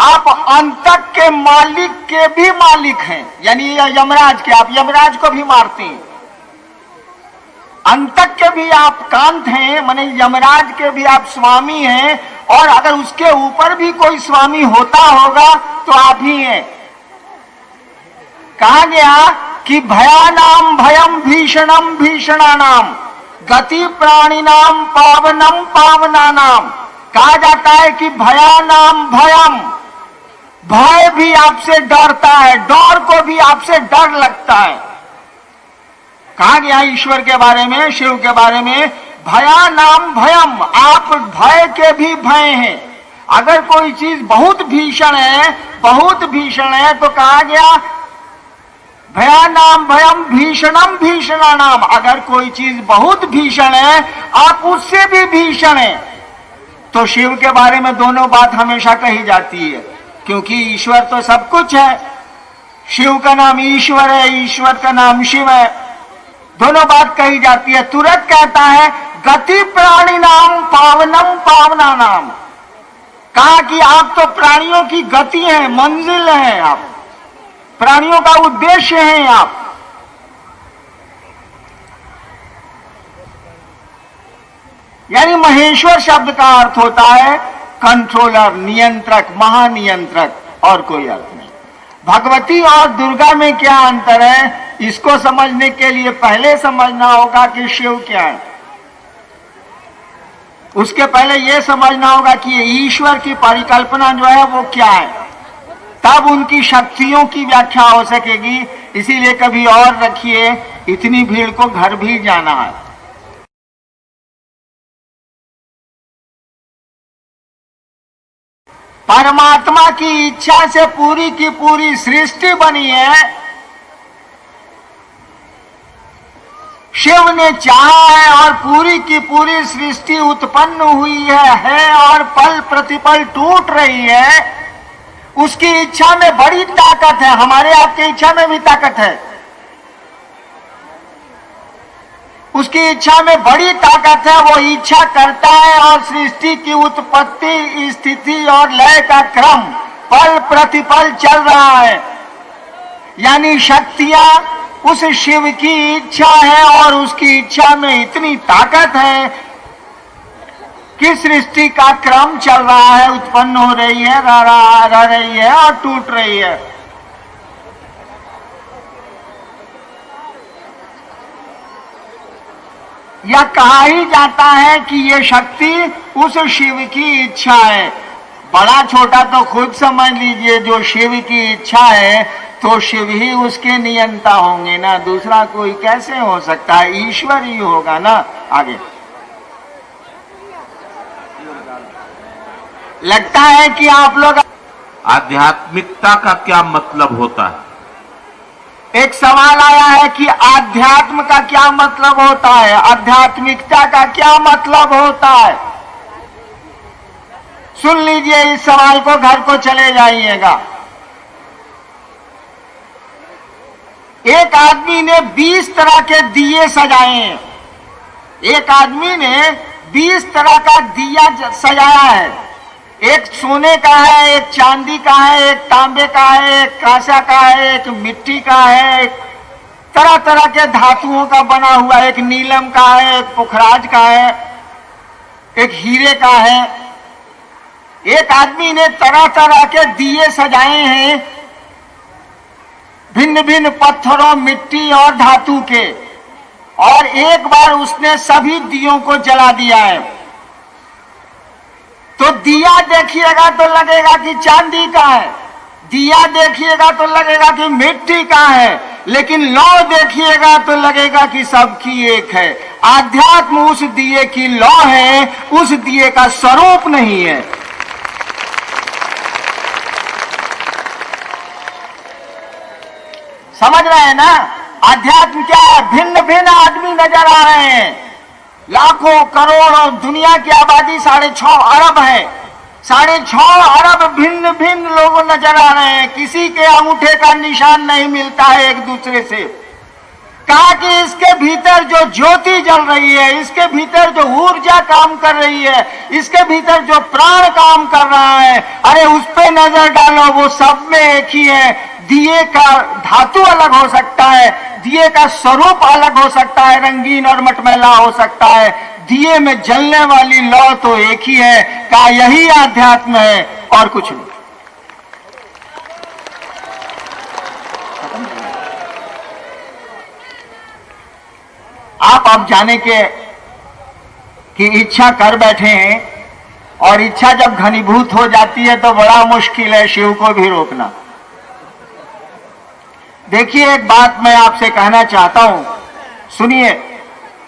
आप अंतक के मालिक के भी मालिक हैं, यानी यमराज के, आप यमराज को भी मारते हैं। अंतक के भी आप कांत हैं, माने यमराज के भी आप स्वामी हैं, और अगर उसके ऊपर भी कोई स्वामी होता होगा तो आप ही हैं। कहा गया कि भयानाम भयम भीषणम भीषणानाम गति प्राणिनाम पावनम पावनानाम। कहा जाता है कि भयानाम भयम, भय भी आपसे डरता है, डर को भी आपसे डर लगता है। कहा गया ईश्वर के बारे में, शिव के बारे में, भयानाम भयम, आप भय के भी भय हैं। अगर कोई चीज बहुत भीषण है, बहुत भीषण है, तो कहा गया भयानाम भयम भीषणम भीषणानाम। अगर कोई चीज बहुत भीषण है, आप उससे भी भीषण है। तो शिव के बारे में दोनों बात हमेशा कही जाती है, क्योंकि ईश्वर तो सब कुछ है। शिव का नाम ईश्वर है, ईश्वर का नाम शिव है, दोनों बात कही जाती है। तुरंत कहता है गति प्राणी नाम पावनम पावना नाम। कहा कि आप तो प्राणियों की गति हैं, मंजिल हैं, आप प्राणियों का उद्देश्य हैं आप। यानी महेश्वर शब्द का अर्थ होता है कंट्रोलर, नियंत्रक, महानियंत्रक, और कोई अर्थ नहीं। भगवती और दुर्गा में क्या अंतर है, इसको समझने के लिए पहले समझना होगा कि शिव क्या है। उसके पहले यह समझना होगा कि ये ईश्वर की परिकल्पना जो है वो क्या है, तब उनकी शक्तियों की व्याख्या हो सकेगी। इसीलिए कभी और रखिए, इतनी भीड़ को घर भी जाना है। परमात्मा की इच्छा से पूरी की पूरी सृष्टि बनी है। शिव ने चाहा है और पूरी की पूरी सृष्टि उत्पन्न हुई है और पल प्रतिपल टूट रही है। उसकी इच्छा में बड़ी ताकत है, हमारे आपकी इच्छा में भी ताकत है। उसकी इच्छा में बड़ी ताकत है, वो इच्छा करता है और सृष्टि की उत्पत्ति, स्थिति और लय का क्रम पल प्रतिपल चल रहा है। यानी शक्तियां उस शिव की इच्छा है और उसकी इच्छा में इतनी ताकत है कि सृष्टि का क्रम चल रहा है, उत्पन्न हो रही है, रह रही है और टूट रही है। यह कहा ही जाता है कि यह शक्ति उस शिव की इच्छा है। बड़ा छोटा तो खुद समझ लीजिए, जो शिव की इच्छा है तो शिव ही उसके नियंता होंगे ना, दूसरा कोई कैसे हो सकता है, ईश्वर ही होगा ना। आगे लगता है कि आप लोग आध्यात्मिकता का क्या मतलब होता है? एक सवाल आया है कि आध्यात्म का क्या मतलब होता है, आध्यात्मिकता का क्या मतलब होता है। सुन लीजिए इस सवाल को, घर को चले जाइएगा। एक आदमी ने 20 तरह के दिए सजाए हैं। एक आदमी ने 20 तरह का दिया सजाया है। एक सोने का है, एक चांदी का है, एक तांबे का है, एक कांसा का है, एक मिट्टी का है, एक तरह तरह के धातुओं का बना हुआ, एक नीलम का है, एक पुखराज का है, एक हीरे का है। एक आदमी ने तरह तरह के दिए सजाए हैं, भिन्न भिन्न पत्थरों, मिट्टी और धातु के, और एक बार उसने सभी दियों को जला दिया है। तो दिया देखिएगा तो लगेगा कि चांदी का है, दिया देखिएगा तो लगेगा कि मिट्टी का है, लेकिन लौ देखिएगा तो लगेगा कि सबकी एक है। आध्यात्म उस दिए की लौ है, उस दिए का स्वरूप नहीं है। समझ रहे हैं ना? आध्यात्म क्या है? भिन्न भिन्न आदमी नजर आ रहे हैं, लाखों करोड़ों, दुनिया की आबादी 6.5 अरब है। 6.5 अरब भिन्न भिन्न लोग नजर आ रहे हैं। किसी के अंगूठे का निशान नहीं मिलता है एक दूसरे से। कहा कि इसके भीतर जो ज्योति जल रही है, इसके भीतर जो ऊर्जा काम कर रही है, इसके भीतर जो प्राण काम कर रहा है, अरे उस पे नजर डालो, वो सब में एक ही है। दिए का धातु अलग हो सकता है, दिए का स्वरूप अलग हो सकता है, रंगीन और मटमैला हो सकता है, दिए में जलने वाली लौ तो एक ही है। कहा यही आध्यात्म है और कुछ नहीं। आप अब जाने के कि इच्छा कर बैठे हैं, और इच्छा जब घनीभूत हो जाती है तो बड़ा मुश्किल है शिव को भी रोकना। देखिए, एक बात मैं आपसे कहना चाहता हूं, सुनिए।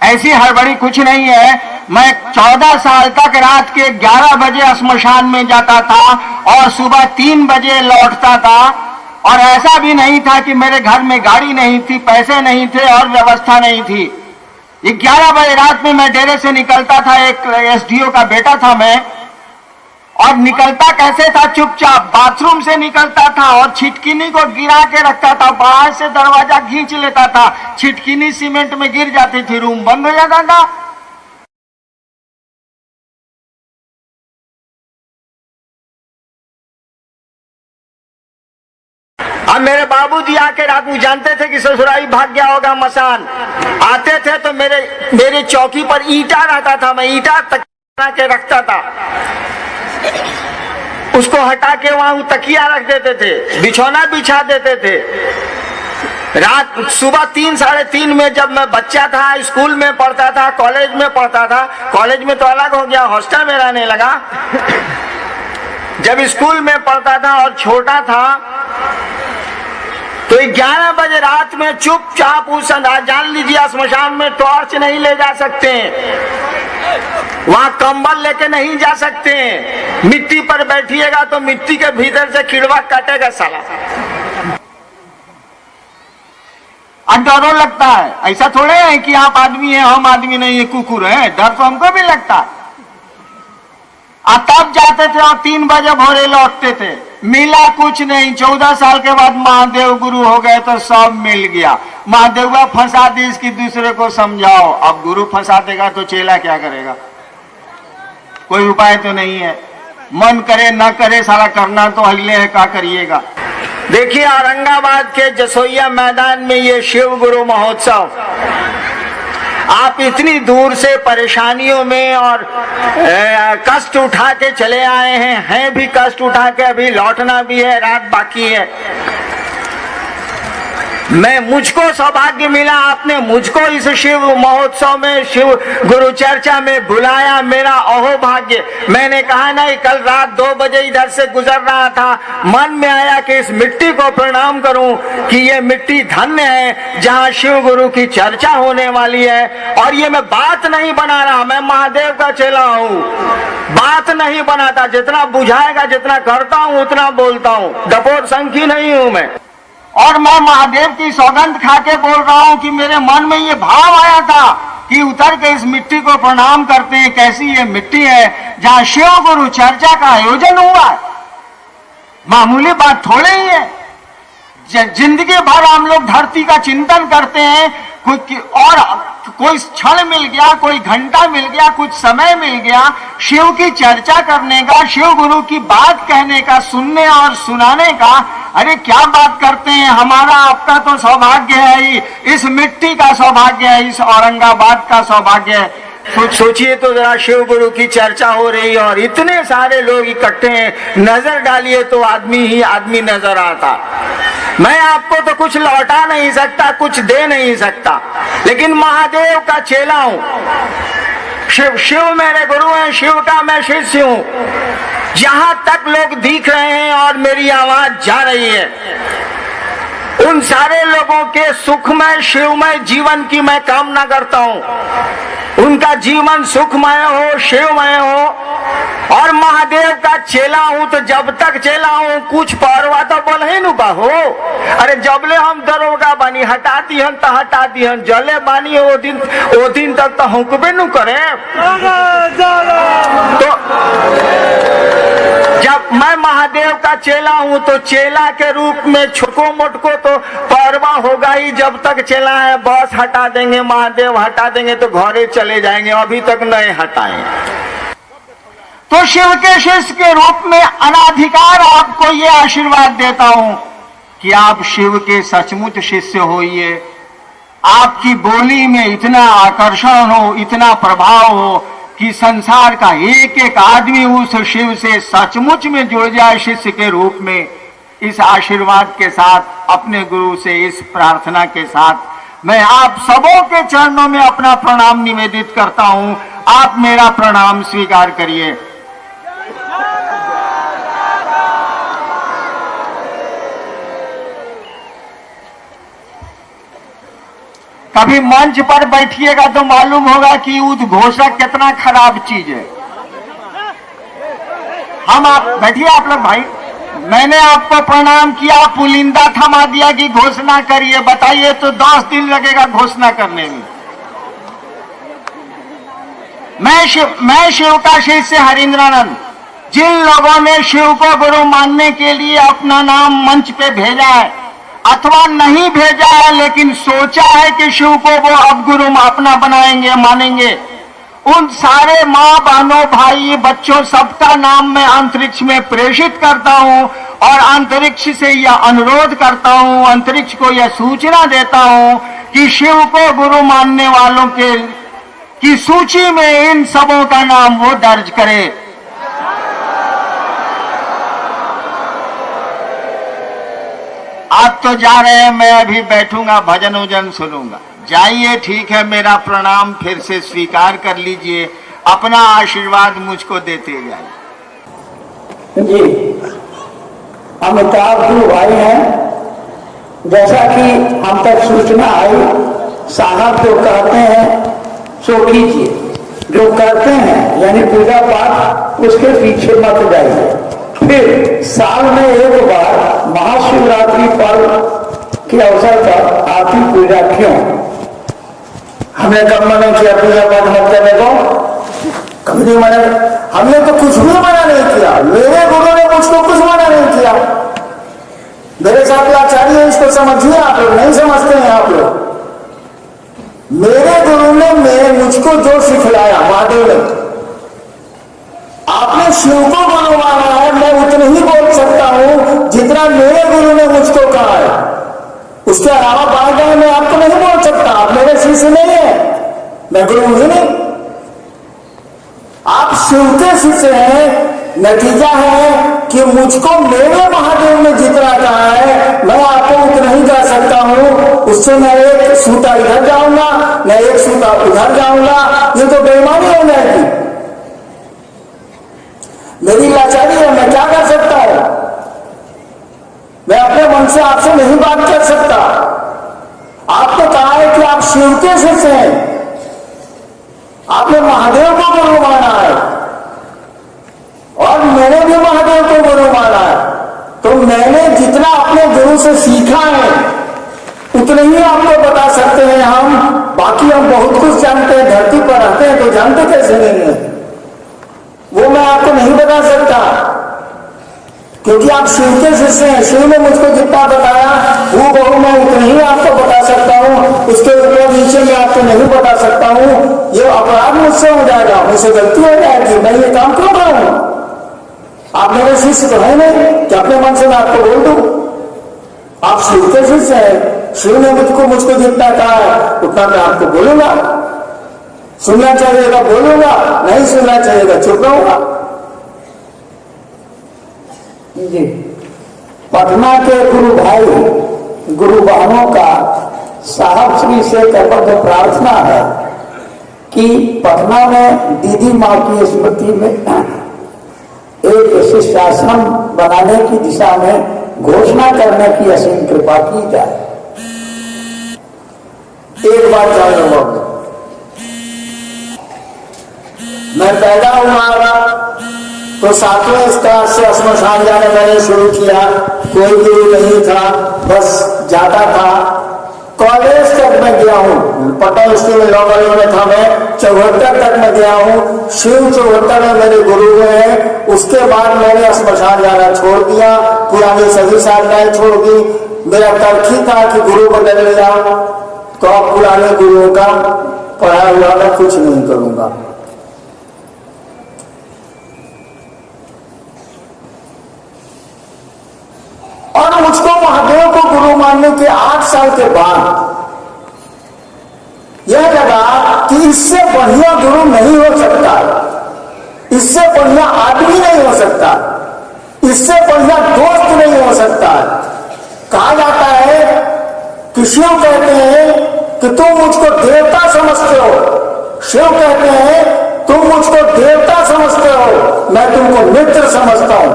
ऐसी हड़बड़ी कुछ नहीं है। मैं 14 साल तक रात के 11 बजे श्मशान में जाता था और सुबह 3 बजे लौटता था, और ऐसा भी नहीं था कि मेरे घर में गाड़ी नहीं थी, पैसे नहीं थे और व्यवस्था नहीं थी। 11 बजे रात में मैं डेरे से निकलता था, एक एसडीओ का बेटा था मैं, और निकलता कैसे था? चुपचाप बाथरूम से निकलता था और छिटकिनी को गिरा के रखता था, बाहर से दरवाजा खींच लेता था, छिटकिनी सीमेंट में गिर जाती थी, रूम बंद हो जाता था। अब मेरे बाबूजी आके रात में जानते थे कि ससुराली भाग गया होगा मसान, आते थे तो मेरे चौकी पर ईंटा रहता था, मैं ईंटा तकिया के रखता था, उसको हटा के वहां तकिया रख देते थे, बिछौना बिछा देते थे। रात सुबह 3 साढ़े 3 में जब मैं बच्चा था, स्कूल में पढ़ता था, कॉलेज में पढ़ता था, कॉलेज में तो अलग हो गया, हॉस्टल में रहने लगा। जब स्कूल में पढ़ता था और छोटा था तो 11 बजे रात में चुपचाप उस जान लीजिए स्मशान में टॉर्च नहीं ले जा सकते, वहां कंबल लेके नहीं जा सकते, मिट्टी पर बैठिएगा तो मिट्टी के भीतर से कीड़वा काटेगा साला। अब डर लगता है, ऐसा थोड़े है कि आप आदमी हैं हम आदमी नहीं है, कुकुर है, डर तो हमको भी लगता है। तब जाते थे और 3 बजे भोरे लौटते थे, मिला कुछ नहीं। 14 साल के बाद महादेव गुरु हो गए तो सब मिल गया। महादेव फंसा दी, इसकी दूसरे को समझाओ। अब गुरु फंसा देगा तो चेला क्या करेगा? कोई उपाय तो नहीं है, मन करे न करे सारा करना तो हिले है, क्या करिएगा। देखिए, औरंगाबाद के जसोइया मैदान में ये शिव गुरु महोत्सव, आप इतनी दूर से परेशानियों में और कष्ट उठा के चले आए हैं भी कष्ट उठा के, अभी लौटना भी है, रात बाकी है। मुझको सौभाग्य मिला, आपने मुझको इस शिव महोत्सव में, शिव गुरु चर्चा में बुलाया, मेरा अहोभाग्य। मैंने कहा नहीं, कल रात 2 बजे इधर से गुजर रहा था, मन में आया कि इस मिट्टी को प्रणाम करूं कि ये मिट्टी धन्य है जहां शिव गुरु की चर्चा होने वाली है। और ये मैं बात नहीं बना रहा, मैं महादेव का चेला हूं, बात नहीं बनाता, जितना बुझाएगा जितना करता हूं उतना बोलता हूं, डपोर संखी नहीं हूं मैं। और मैं महादेव की सौगंध खा के बोल रहा हूं कि मेरे मन में ये भाव आया था कि उतर के इस मिट्टी को प्रणाम करते हैं। कैसी ये मिट्टी है जहां शिव गुरु चर्चा का आयोजन हुआ है, मामूली बात थोड़े ही है। जिंदगी भर हम लोग धरती का चिंतन करते हैं, कोई क्षण मिल गया, कोई घंटा मिल गया, कुछ समय मिल गया शिव की चर्चा करने का, शिव गुरु की बात कहने का, सुनने और सुनाने का। अरे क्या बात करते हैं, हमारा आपका तो सौभाग्य है ही, इस मिट्टी का सौभाग्य है, इस औरंगाबाद का सौभाग्य है। कुछ सोचिए तो जरा, शिव गुरु की चर्चा हो रही है और इतने सारे लोग इकट्ठे हैं, नजर डालिए तो आदमी ही आदमी नजर आता। मैं आपको तो कुछ लौटा नहीं सकता, कुछ दे नहीं सकता, लेकिन महादेव का चेला हूं। शिव मेरे गुरु हैं, शिव का मैं शिष्य हूं। जहां तक लोग दिख रहे हैं और मेरी आवाज जा रही है, उन सारे लोगों के सुखमय शिवमय जीवन की मैं कामना करता हूं। उनका जीवन सुखमय हो, शिवमय हो। और महादेव का चेला हूं तो जब तक चेला हूं कुछ परवा तो बोले नु हो। अरे जबले हम दरोगा बानी, हटा दिहन तो हटा दिहन, जले बानी वो दिन तक तो हुक्बे नु करे। तो जब मैं महादेव का चेला हूं तो चेला के रूप में छोटको मोटको तो परवा होगा ही। जब तक चेला है बस हटा देंगे, महादेव हटा देंगे तो घरे चले जाएंगे, अभी तक नहीं हटाए। तो शिव के शिष्य के रूप में अनाधिकार आपको ये आशीर्वाद देता हूं कि आप शिव के सचमुच शिष्य होइए। आपकी बोली में इतना आकर्षण हो, इतना प्रभाव हो कि संसार का एक एक आदमी उस शिव से सचमुच में जुड़ जाए शिष्य के रूप में। इस आशीर्वाद के साथ, अपने गुरु से इस प्रार्थना के साथ मैं आप सबों के चरणों में अपना प्रणाम निवेदित करता हूं। आप मेरा प्रणाम स्वीकार करिए। कभी मंच पर बैठिएगा तो मालूम होगा कि उद्घोषक कितना खराब चीज है। आप बैठिए आप लोग भाई। मैंने आपको प्रणाम किया, पुलिंदा थमा दिया कि घोषणा करिए। बताइए तो 10 दिन लगेगा घोषणा करने में। मैं शिव का शिष्य हरिंद्रानंद। जिन लोगों ने शिव को गुरु मानने के लिए अपना नाम मंच पे भेजा है अथवा नहीं भेजा है लेकिन सोचा है कि शिव को वो अब गुरु अपना बनाएंगे, मानेंगे, उन सारे माँ बहनों भाई बच्चों सबका नाम मैं अंतरिक्ष में प्रेषित करता हूं और अंतरिक्ष से यह अनुरोध करता हूं, अंतरिक्ष को यह सूचना देता हूं कि शिव को गुरु मानने वालों के की सूची में इन सबों का नाम वो दर्ज करे। आप तो जा रहे हैं, मैं अभी बैठूंगा, भजन उजन सुनूंगा। जाइए, ठीक है, मेरा प्रणाम फिर से स्वीकार कर लीजिए। अपना आशीर्वाद मुझको देते जाइए। जी, अमिताभ जी भाई हैं। जैसा कि हम तक सूचना आई, साहब जो कहते हैं सो कीजिए, जो करते हैं यानी पूजा पाठ उसके पीछे मत जाइए। फिर साल में एक बार महाशिवरात्रि पर्व के अवसर पर आती पूजा क्यों? हमने कब मना किया पूजा पाठ मत करने को? कभी नहीं मना। हमने तो कुछ भी मना नहीं किया। मेरे गुरु ने मुझको कुछ मना नहीं किया। मेरे साथ लाचारी है, इसको समझिए। आप लोग नहीं समझते हैं। आप लोग, मेरे गुरु ने मुझको जो सिखलाया, महादेव ने, आपने शिव को गुरु माना है, मैं उतना ही बोल सकता हूं जितना मेरे गुरु ने मुझको कहा है। उसके अलावा बाहर मैं आपको नहीं बोल सकता। आप मेरे शिष्य नहीं है, मैं गुरु ही नहीं। आप शिव के शिष्य हैं। नतीजा है कि मुझको मेरे महादेव ने जितना कहा है मैं आपको उतना ही कह सकता हूं। उससे मैं एक सूता इधर जाऊंगा, मैं एक सूता उधर जाऊंगा, ये तो बेईमानी हो जाएगी। मेरी लाचारी है, मैं क्या कर सकता हूं? मैं अपने मन से आपसे नहीं बात कर सकता। आपने कहा है कि आप शिव के शिष्य हैं, आपने महादेव को गुरु माना है और मैंने भी महादेव को गुरु माना है। तो मैंने जितना अपने गुरु से सीखा है उतने ही आपको बता सकते हैं हम। बाकी हम बहुत कुछ जानते हैं, धरती पर रहते हैं तो जानते कैसे नहीं है, वो मैं आपको नहीं बता सकता क्योंकि आप शिव के शिष्य हैं। शिव ने मुझको जितना बताया वो बहु मैं उतना ही आपको बता सकता हूँ। उसके ऊपर नीचे मैं आपको नहीं बता सकता हूँ। ये अपराध मुझसे हो जाएगा, मुझसे गलती हो जाएगी। मैं ये काम क्यों करूँ? आप मेरे शिष्य तो है नहीं कि अपने मन से मैं आपको बोल दूं। आप शिव के शिष्य हैं। शिव ने मुझको जितना कहा है उतना मैं आपको बोलूंगा। सुनना चाहिएगा बोलूंगा, नहीं सुनना चाहिएगा चुप रहूंगा। जी, पटना के गुरु भाई गुरु बहनों का साहब श्री से करबद्ध प्रार्थना है कि पटना में दीदी माँ की स्मृति में एक शिष्टाश्रम बनाने की दिशा में घोषणा करने की असीम कृपा की जाए। एक बात जान लो, मैं पैदा हुआ तो 7वें क्लास से श्मशान जाने मैंने शुरू किया। कोई गुरु नहीं था, बस जाता था। कॉलेज तक मैं गया हूं, पटना स्कूल में लॉ में था, मैं 74 तक में गया हूँ। शिव 74 में मेरे गुरु हुए हैं। उसके बाद मैंने स्मशान जाना छोड़ दिया, पुरानी सभी साधनाएं छोड़ दी। मेरा तर्क ही था कि गुरु बदल लिया तो अब पुराने गुरुओं का पढ़ा हुआ मैं कुछ नहीं करूंगा। और मुझको महादेव को गुरु मानने के 8 साल के बाद यह लगा कि इससे बढ़िया गुरु नहीं हो सकता, इससे बढ़िया आदमी नहीं हो सकता, इससे बढ़िया दोस्त नहीं हो सकता। कहा जाता है कि शिव कहते हैं कि तुम मुझको देवता समझते हो, शिव कहते हैं तुम मुझको देवता समझते हो, मैं तुमको मित्र समझता हूं।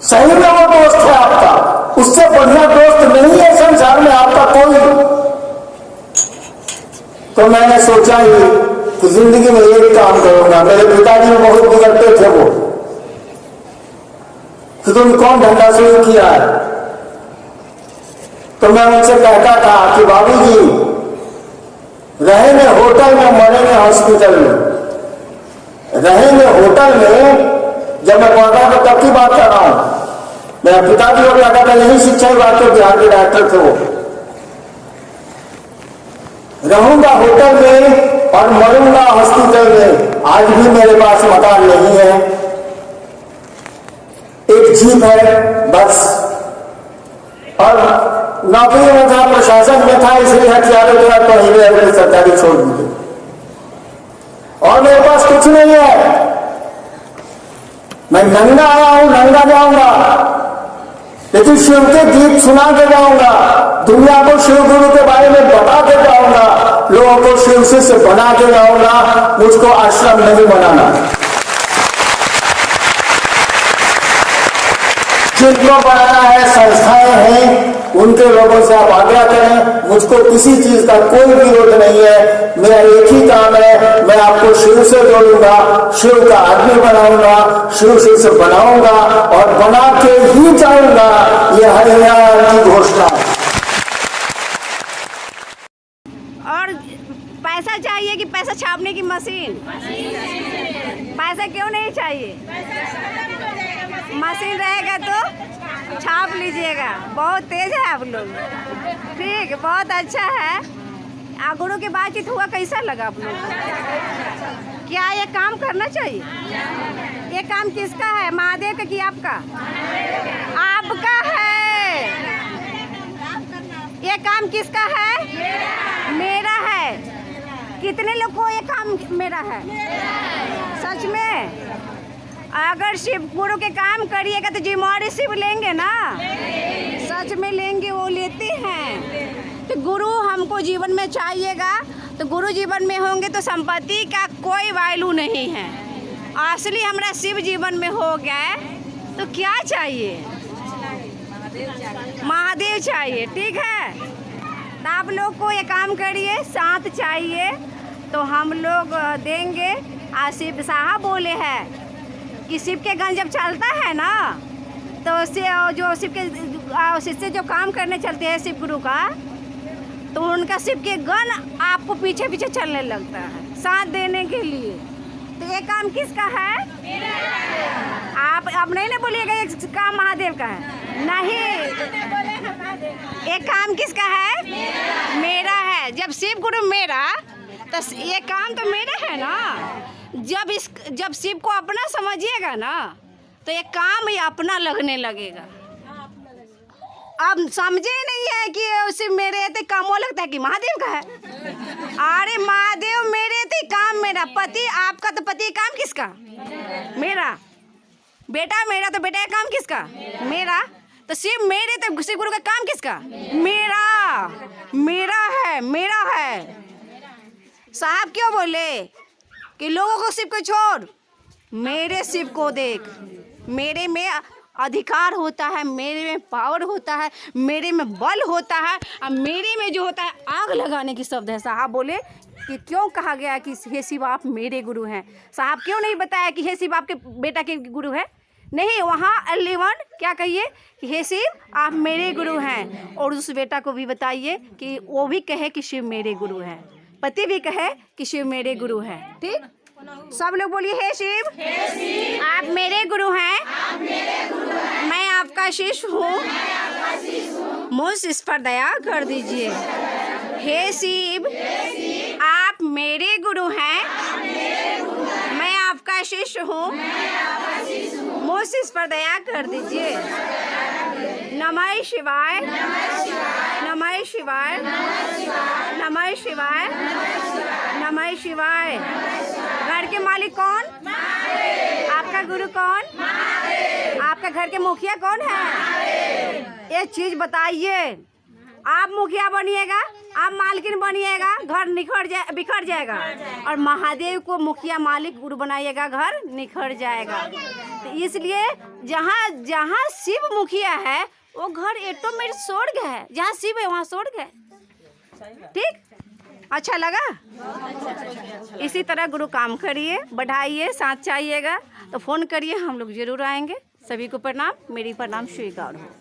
सही में वो दोस्त है आपका, उससे बढ़िया दोस्त नहीं है संसार में आपका कोई। तो मैंने सोचा ही कि जिंदगी में एक काम करूंगा। मेरे पिताजी बहुत बिगड़ते थे वो कि तुम कौन धंधा शुरू किया है। तो मैं उनसे कहता था कि बाबूजी रहेंगे होटल में, मरेंगे हॉस्पिटल में। रहेंगे होटल में, जब मैं पढ़ रहा था तब की बात कर रहा हूं। मेरा पिताजी और लगा था यही शिक्षा विभाग के बिहार के डायरेक्टर थे वो। रहूंगा होटल में और मरूंगा हॉस्पिटल में। आज भी मेरे पास मकान नहीं है, एक जीप है बस। और नौकरी में था, प्रशासन में था, इसलिए हथियारों के तो ही सरकारी छोड़ दी। और मेरे पास कुछ नहीं है, मैं नंगा आया हूं, नंगा जाऊंगा, लेकिन शिव के गीत सुना के जाऊंगा, दुनिया को शिव गुरु के बारे में बता के जाऊंगा, लोगों को शिव से बना के जाऊंगा। मुझको आश्रम नहीं बनाना। जिनको बनाना है संस्थाएं हैं, उनके लोगों से आप आज्ञा करें। मुझको किसी चीज का कोई विरोध नहीं है। मेरा एक ही काम है, मैं आपको शिव से जोड़ूंगा, शिव का आदमी बनाऊंगा, शिव से बनाऊंगा और बना के ही जाऊंगा। यह हरियाण की घोषणा है। और पैसा चाहिए कि पैसा छापने की मशीन? पैसा क्यों नहीं चाहिए? मशीन रहेगा तो छाप लीजिएगा। बहुत तेज है आप लोग। ठीक, बहुत अच्छा है। गुरु की बातचीत हुआ, कैसा लगा आप लोग? क्या ये काम करना चाहिए? ये काम किसका है? महादेव का कि आपका? आपका है। ये काम किसका है? मेरा है। कितने लोग को ये काम मेरा है? सच में? अगर शिव गुरु के काम करिएगा तो जिम्मेवारी शिव लेंगे ना? सच में लेंगे, वो लेते हैं। तो गुरु हमको जीवन में चाहिएगा, तो गुरु जीवन में होंगे तो संपत्ति का कोई वैल्यू नहीं है। असली हमारा शिव जीवन में हो गया तो क्या चाहिए? महादेव चाहिए। ठीक है, तो आप लोग को ये काम करिए, साथ चाहिए तो हम लोग देंगे। शिव साहब बोले हैं कि शिव के गन जब चलता है ना, तो उससे जो शिव के उससे जो काम करने चलते हैं शिव गुरु का, तो उनका शिव के गन आपको पीछे पीछे चलने लगता है साथ देने के लिए। तो ये काम किसका है? आप नहीं ना बोलिएगा ये काम महादेव का है। नहीं, ये काम किसका है? मेरा है। जब शिव गुरु मेरा, तो ये काम तो मेरा है ना। जब शिव को अपना समझिएगा ना, तो ये काम ही अपना लगने लगेगा। अब समझे नहीं है कि शिव मेरे थे काम वो लगता है कि महादेव का है। अरे महादेव मेरे थे काम मेरा। पति आपका तो पति काम किसका? मेरा। बेटा मेरा तो बेटा का काम किसका? मेरा। तो शिव मेरे तो शिव गुरु का काम किसका? मेरा। मेरा है, मेरा है। साहब क्यों बोले कि लोगों को शिव को छोड़, मेरे शिव को देख। मेरे में अधिकार होता है, मेरे में पावर होता है, मेरे में बल होता है, और मेरे में जो होता है आग लगाने की शब्द है। साहब बोले कि क्यों कहा गया कि हे शिव आप मेरे गुरु हैं? साहब क्यों नहीं बताया कि हे शिव आपके बेटा के गुरु है? नहीं, वहाँ अल्लीवन क्या कहिए कि हे शिव आप मेरे गुरु हैं, और उस बेटा को भी बताइए कि वो भी कहे कि शिव मेरे गुरु हैं, पति भी कहे कि शिव मेरे गुरु हैं। ठीक, सब लोग बोलिए हे शिव, आप मेरे गुरु हैं, मैं आपका शिष्य हूँ, मुझ इस पर दया कर दीजिए। हे शिव आप मेरे गुरु हैं, मैं आपका शिष्य हूँ, मुझ इस पर दया कर दीजिए। नमः शिवाय, नमः शिवाय, नमः शिवाय, नमः शिवाय। घर के मालिक कौन? आपका गुरु कौन? आपका घर के मुखिया कौन है? एक चीज बताइए, आप मुखिया बनिएगा, आप मालकिन बनिएगा, घर बिखर जाएगा, और महादेव को मुखिया मालिक गुरु बनाइएगा, घर निखर जाएगा। तो इसलिए जहाँ जहाँ शिव मुखिया है वो घर ऑटोमेटिक स्वर्ग है, जहाँ शिव है वहाँ स्वर्ग है। ठीक, अच्छा लगा? इसी तरह गुरु काम करिए, बढ़ाइए, साथ चाहिएगा तो फ़ोन करिए, हम लोग जरूर आएंगे। सभी को प्रणाम, मेरी प्रणाम स्वीकार हो।